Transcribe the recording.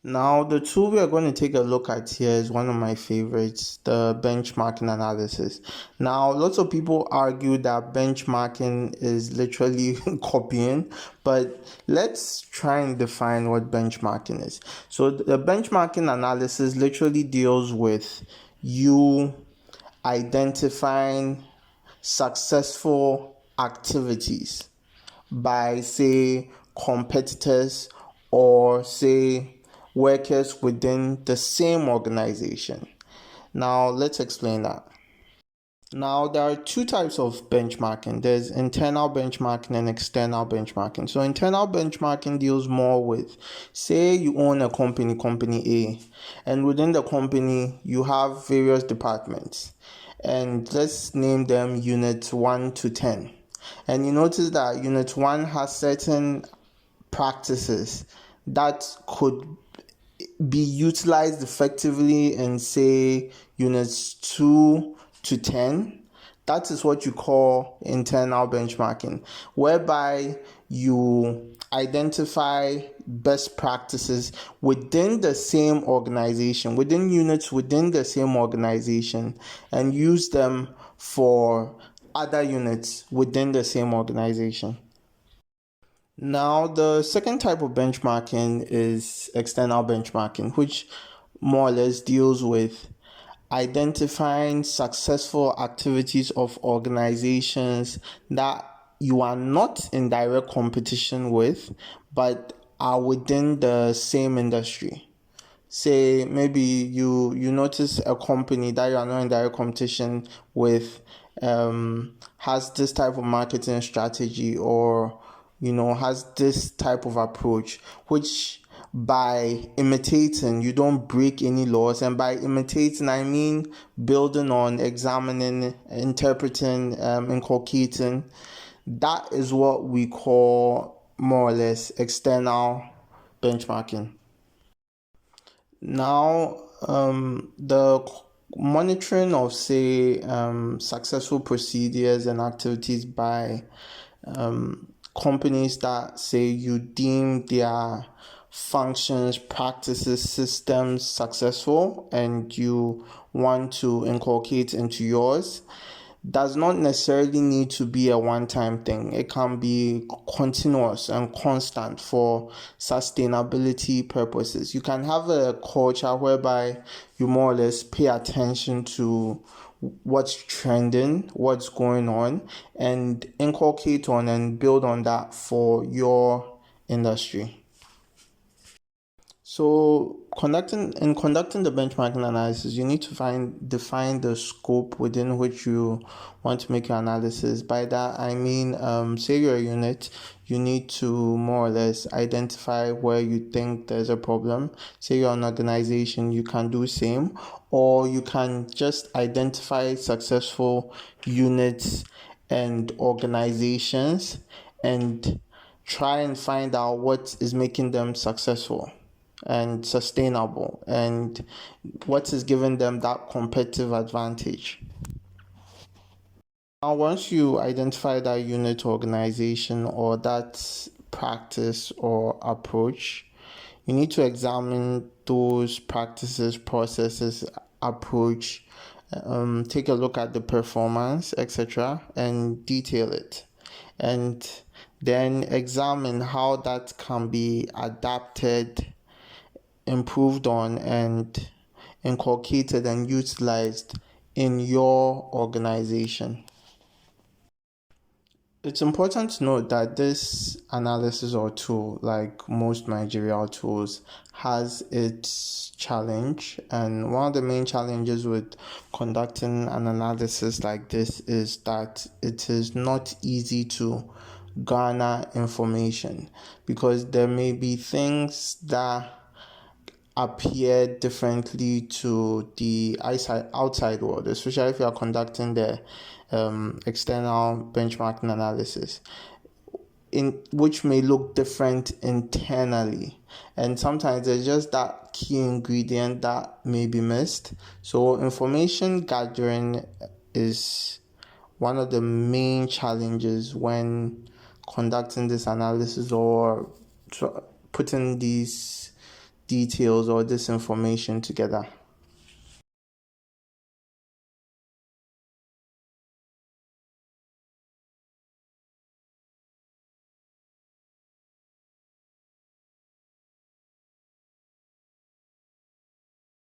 Now, the tool we are going to take a look at here is one of my favorites, the benchmarking analysis. Now, lots of people argue that benchmarking is literally copying, but let's try and define what benchmarking is. So, the benchmarking analysis literally deals with you identifying successful activities by, say, competitors or, say, workers within the same organization. Now, let's explain that. Now, there are two types of benchmarking. There's internal benchmarking and external benchmarking. So, internal benchmarking deals more with, say, you own a company, company A, and within the company, you have various departments. And let's name them units 1 to 10. And you notice that unit 1 has certain practices that could be utilized effectively in, say, units 2 to 10. That is what you call internal benchmarking, whereby you identify best practices within the same organization, within units within the same organization, and use them for other units within the same organization. Now, the second type of benchmarking is external benchmarking, which more or less deals with identifying successful activities of organizations that you are not in direct competition with, but are within the same industry. Say maybe you notice a company that you are not in direct competition with, has this type of marketing strategy, or has this type of approach, which by imitating you don't break any laws. And by imitating, I mean building on, examining, interpreting, inculcating. That is what we call more or less external benchmarking. Now, the monitoring of, say, successful procedures and activities by companies that, say, you deem their functions, practices, systems successful and you want to inculcate into yours, does not necessarily need to be a one-time thing. It can be continuous and constant for sustainability purposes. You can have a culture whereby you more or less pay attention to what's trending, what's going on, and inculcate on and build on that for your industry. So, conducting the benchmarking analysis, you need to define the scope within which you want to make your analysis. By that, I mean, say you're a unit, you need to more or less identify where you think there's a problem. Say you're an organization, you can do same, or you can just identify successful units and organizations and try and find out what is making them successful and sustainable, and what is giving them that competitive advantage. Now, once you identify that unit, organization, or that practice or approach, you need to examine those practices, processes, approach, take a look at the performance, etc., and detail it. And then examine how that can be adapted, improved on, and inculcated and utilized in your organization. It's important to note that this analysis or tool, like most managerial tools, has its challenge. And one of the main challenges with conducting an analysis like this is that it is not easy to garner information, because there may be things that appear differently to the outside world, especially if you are conducting the external benchmarking analysis, in which may look different internally. And sometimes there's just that key ingredient that may be missed. So information gathering is one of the main challenges when conducting this analysis, or putting details or this information together.